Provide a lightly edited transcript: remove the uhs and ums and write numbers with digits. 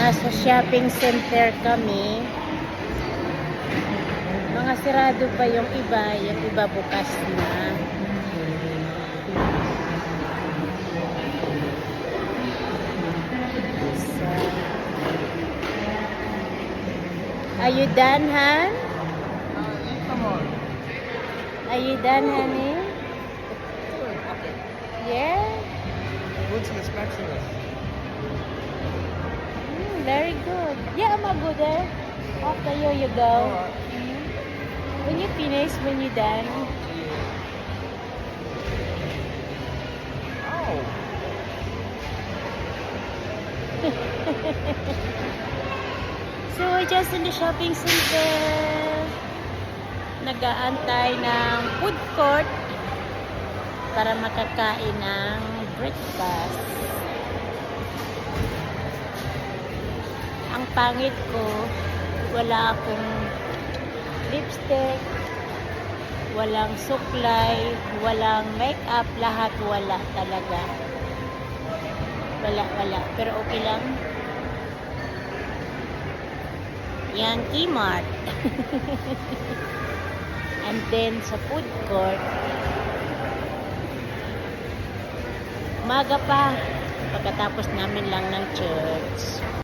Nasa shopping center kami. Mga sirado pa yung iba bukas na. So, are you done, Han? Come on. Are you done, honey? Yeah? Go to the spatulas. Very good. Yeah, I'm good there. After you go. When you finish, when you done. Oh. So, we're just in the shopping center. Nag-aantay ng food court para makakain ng breakfast. Ang pangit ko, wala akong lipstick, walang suklay, walang makeup, lahat wala talaga. Wala. Pero okay lang. Yan, Kmart. And then, sa food court, umaga pa, pagkatapos namin lang ng church.